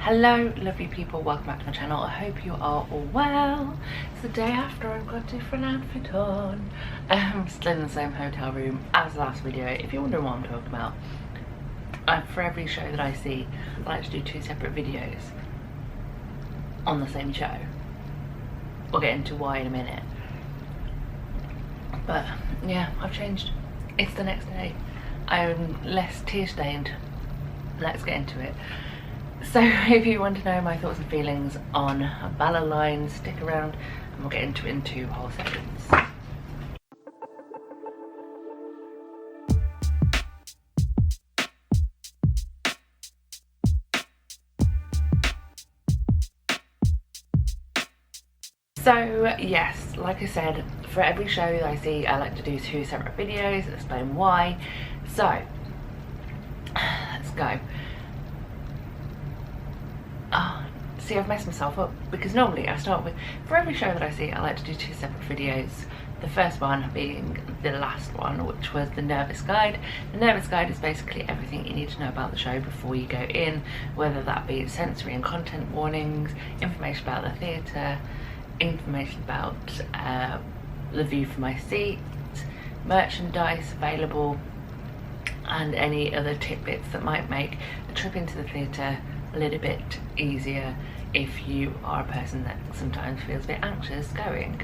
Hello lovely people, welcome back to my channel. I hope you are all well. It's the day after I've got a different outfit on. I'm still in the same hotel room as the last video. If you're wondering what I'm talking about, for every show that I see, I like to do 2 separate videos on the same show. We'll get into why in a minute. But yeah, I've changed. It's the next day. I'm less tear stained. Let's get into it. So if you want to know my thoughts and feelings on Ballad Lines, stick around and we'll get into it in 2 whole seconds. So yes, like I said, for every show that I see, I like to do 2 separate videos, explain why. So let's go. See, I've messed myself up because normally I start with, for every show that I see, I like to do 2 separate videos. The first one being the last one, which was the Nervous Guide. The Nervous Guide is basically everything you need to know about the show before you go in, whether that be sensory and content warnings, information about the theatre, information about the view from my seat, merchandise available, and any other tidbits that might make the trip into the theatre a little bit easier if you are a person that sometimes feels a bit anxious going.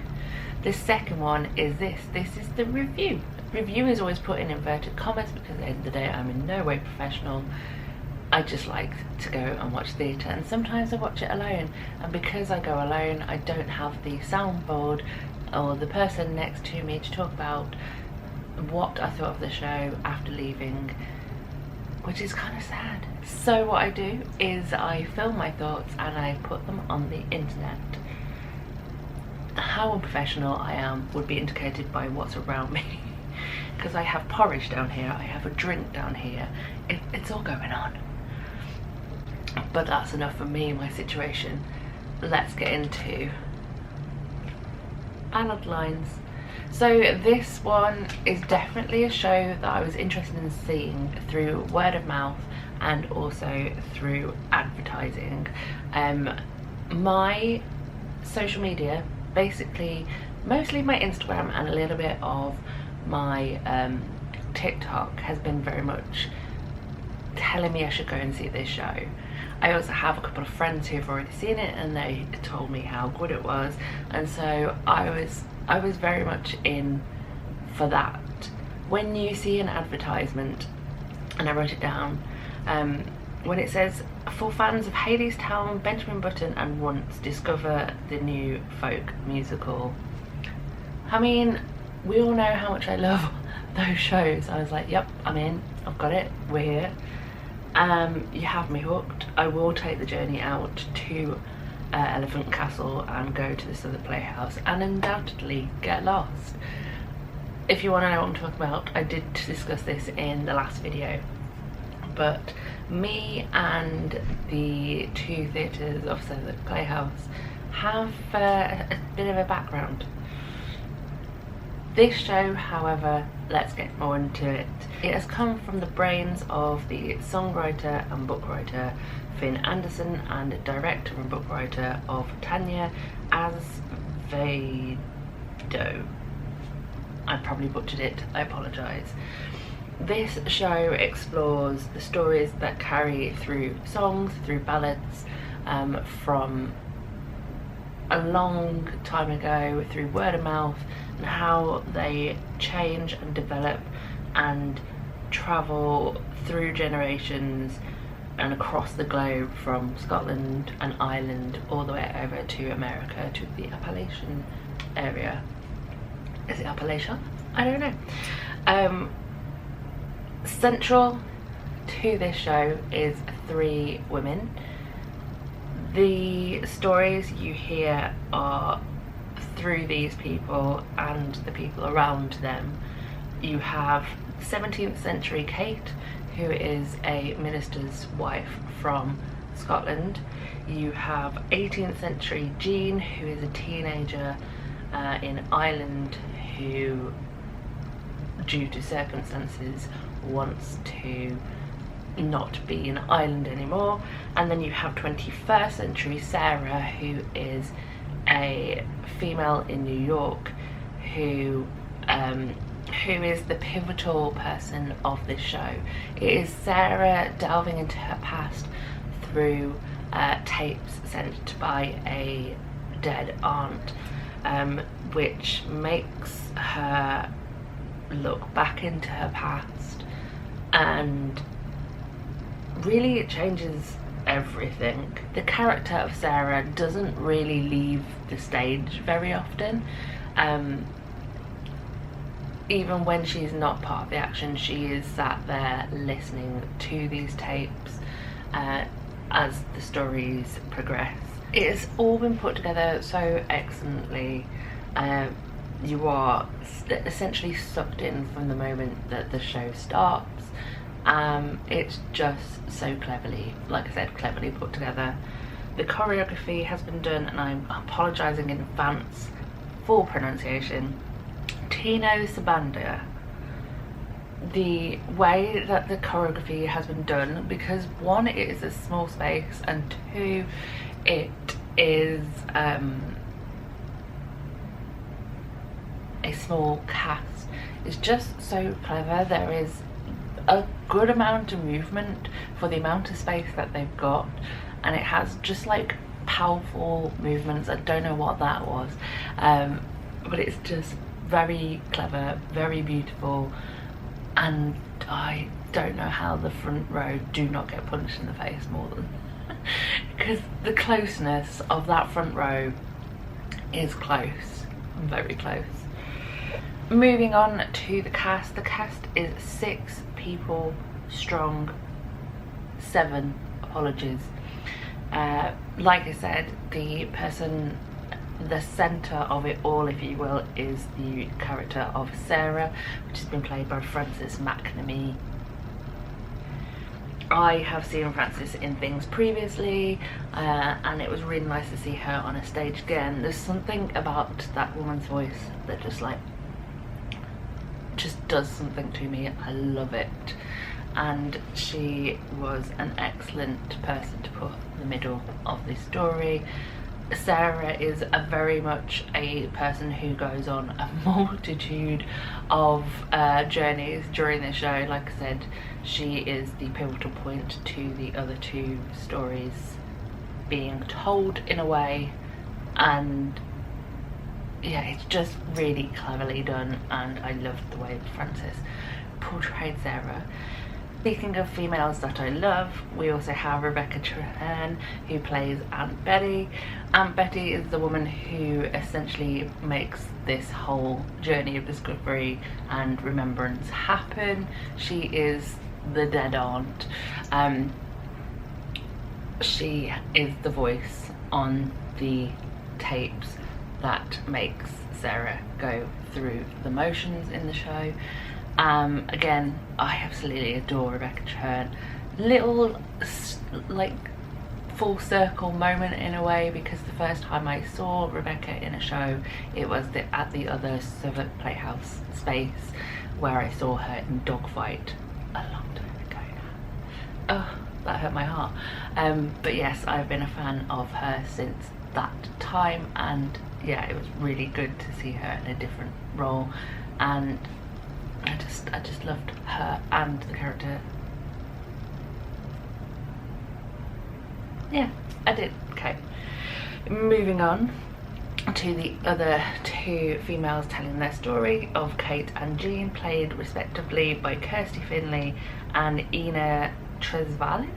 The second one is this is the review. Review is always put in inverted commas because at the end of the day I'm in no way professional. I just like to go and watch theatre, and sometimes I watch it alone, and because I go alone I don't have the soundboard or the person next to me to talk about what I thought of the show after leaving, which is kind of sad. So what I do is I film my thoughts and I put them on the internet. How unprofessional I am would be indicated by what's around me because I have porridge down here, I have a drink down here, it's all going on. But that's enough for me and my situation. Let's get into Ballad Lines. So this one is definitely a show that I was interested in seeing through word of mouth and also through advertising. My social media, basically mostly my Instagram and a little bit of my TikTok, has been very much telling me I should go and see this show. I also have a couple of friends who've already seen it and they told me how good it was, and so I was very much in for that. When you see an advertisement, and I wrote it down, when it says, for fans of Hadestown, Benjamin Button and Runts, discover the new folk musical. I mean, we all know how much I love those shows. I was like, yep, I'm in, I've got it, we're here. You have me hooked. I will take the journey out to Elephant Castle and go to the Southwark Playhouse and undoubtedly get lost. If you want to know what I'm talking about, I did discuss this in the last video, but me and the 2 theatres of Southwark Playhouse have a bit of a background. This show, however, let's get more into it. It has come from the brains of the songwriter and book writer Finn Anderson and director and book writer of Tanya Azevedo. I probably butchered it, I apologise. This show explores the stories that carry through songs, through ballads, from a long time ago, through word of mouth, and how they change and develop and travel through generations and across the globe, from Scotland and Ireland all the way over to America, to the Appalachian area. Is it Appalachia? I don't know. Central to this show is 3 women. The stories you hear are through these people and the people around them. You have 17th century Kate, who is a minister's wife from Scotland. You have 18th century Jean, who is a teenager in Ireland, who, due to circumstances, wants to not be an island anymore. And then you have 21st century Sarah, who is a female in New York who is the pivotal person of this show. It is Sarah delving into her past through tapes sent by a dead aunt, which makes her look back into her past, and really it changes everything. The character of Sarah doesn't really leave the stage very often. Even when she's not part of the action, she is sat there listening to these tapes as the stories progress. It has all been put together so excellently. You are essentially sucked in from the moment that the show starts. It's just so cleverly, like I said, cleverly put together. The choreography has been done, and I'm apologising in advance for pronunciation. Tino Sabanda. The way that the choreography has been done, because one, it is a small space, and two, it is a small cast, is just so clever. There is a good amount of movement for the amount of space that they've got, and it has just like powerful movements. I don't know what that was, but it's just very clever, very beautiful, and I don't know how the front row do not get punched in the face more than because the closeness of that front row is close, very close. Moving on to the cast. The cast is 6 people strong. 7, apologies. Like I said, the person, the centre of it all, if you will, is the character of Sarah, which has been played by Frances McNamee. I have seen Frances in things previously, and it was really nice to see her on a stage again. There's something about that woman's voice that just does something to me. I love it, and she was an excellent person to put in the middle of this story. Sarah is very much a person who goes on a multitude of journeys during the show. Like I said, she is the pivotal point to the other 2 stories being told in a way, and yeah, it's just really cleverly done, and I loved the way Frances portrayed Sarah. Speaking of females that I love, we also have Rebecca Treherne, who plays Aunt Betty. Aunt Betty is the woman who essentially makes this whole journey of discovery and remembrance happen. She is the dead aunt. She is the voice on the tapes that makes Sarah go through the motions in the show. Again, I absolutely adore Rebecca Treherne. Little like full circle moment in a way, because the first time I saw Rebecca in a show, it was at the other Southwark Playhouse space, where I saw her in Dogfight a long time ago now. Oh, that hurt my heart. But yes, I've been a fan of her since that time, and yeah, it was really good to see her in a different role, and I just loved her and the character. Yeah, I did. Okay, moving on to the other 2 females telling their story of Kate and Jean, played respectively by Kirsty Finley and Ina Tresvalis.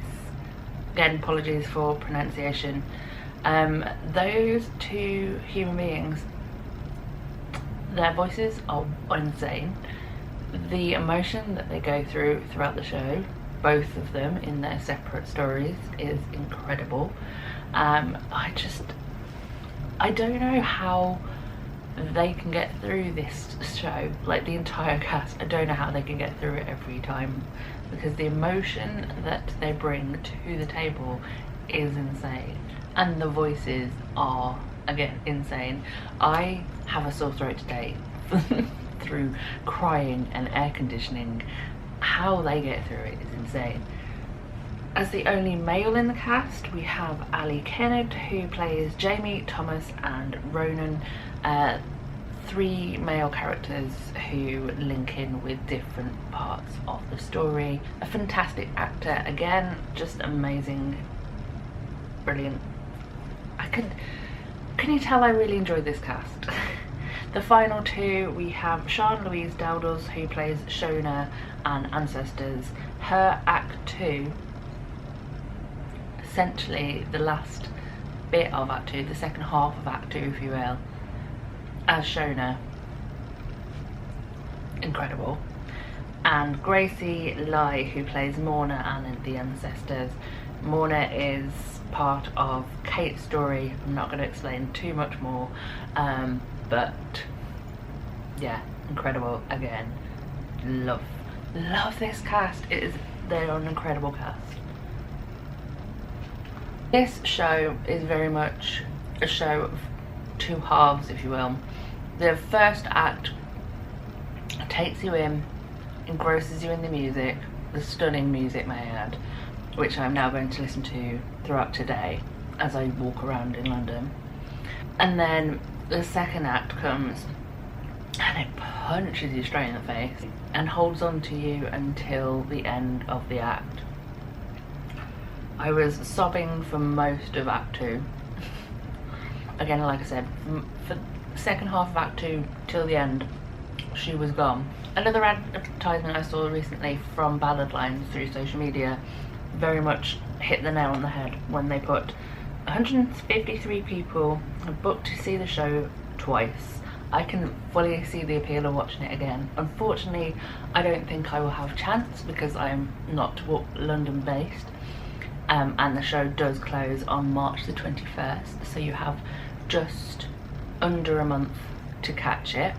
Again, apologies for pronunciation. Those 2 human beings, their voices are insane. The emotion that they go through throughout the show, both of them in their separate stories, is incredible. I don't know how they can get through this show, like the entire cast. I don't know how they can get through it every time, because the emotion that they bring to the table is insane, and the voices are, again, insane. I have a sore throat today through crying and air conditioning. How they get through it is insane. As the only male in the cast, we have Ali Kennard, who plays Jamie, Thomas and Ronan, 3 male characters who link in with different parts of the story. A fantastic actor, again, just amazing, brilliant. Can you tell I really enjoyed this cast? The final 2, we have Sean Louise Dowdles, who plays Shona and Ancestors. Her Act 2, essentially the last bit of Act 2, the second half of Act 2 if you will, as Shona, incredible. And Gracie Lai, who plays Morna and the Ancestors. Morna is part of Kate's story. I'm not going to explain too much more, but yeah, incredible again. Love this cast. They're an incredible cast. This show is very much a show of 2 halves, if you will. The first act takes you in, engrosses you in the music, the stunning music may I add, which I'm now going to listen to throughout today as I walk around in London. And then the second act comes and it punches you straight in the face and holds on to you until the end of the act. I was sobbing for most of Act 2. Again, like I said, for the second half of Act 2 till the end, she was gone. Another advertisement I saw recently from Ballad Lines through social media very much hit the nail on the head when they put 153 people booked to see the show twice. I can fully see the appeal of watching it again. Unfortunately, I don't think I will have a chance because I'm not London based, and the show does close on March the 21st, so you have just under a month to catch it.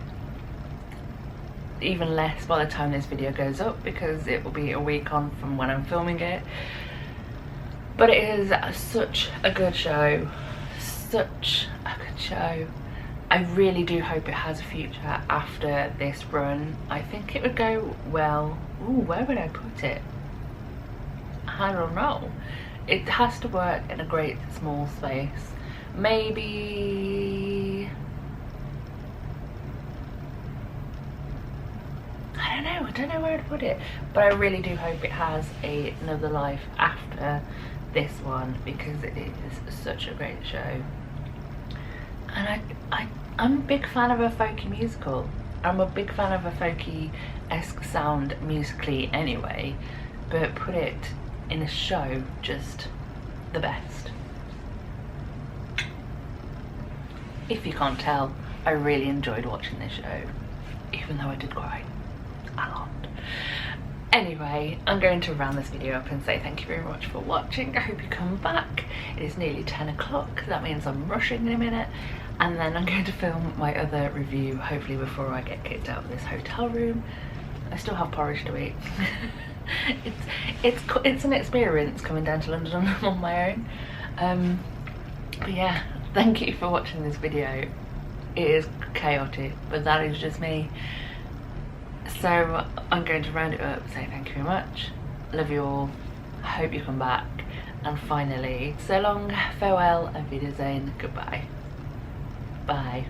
Even less by the time this video goes up because it will be a week on from when I'm filming it. But it is such a good show, such a good show. I really do hope it has a future after this run. I think it would go well. Ooh, where would I put it? I don't know. It has to work in a great small space. Maybe, I don't know where to put it, but I really do hope it has another life after this one because it is such a great show. And I'm a big fan of a folky musical. I'm a big fan of a folky-esque sound musically anyway, but put it in a show, just the best. If you can't tell, I really enjoyed watching this show, even though I did cry a lot. Anyway, I'm going to round this video up and say thank you very much for watching. I hope you come back. It is nearly 10 o'clock, that means I'm rushing in a minute, and then I'm going to film my other review, hopefully before I get kicked out of this hotel room. I still have porridge to eat. It's an experience coming down to London on my own. But yeah, thank you for watching this video. It is chaotic, but that is just me. So I'm going to round it up, say thank you very much, love you all, hope you come back, and finally, so long, farewell, auf Wiedersehen, goodbye, bye.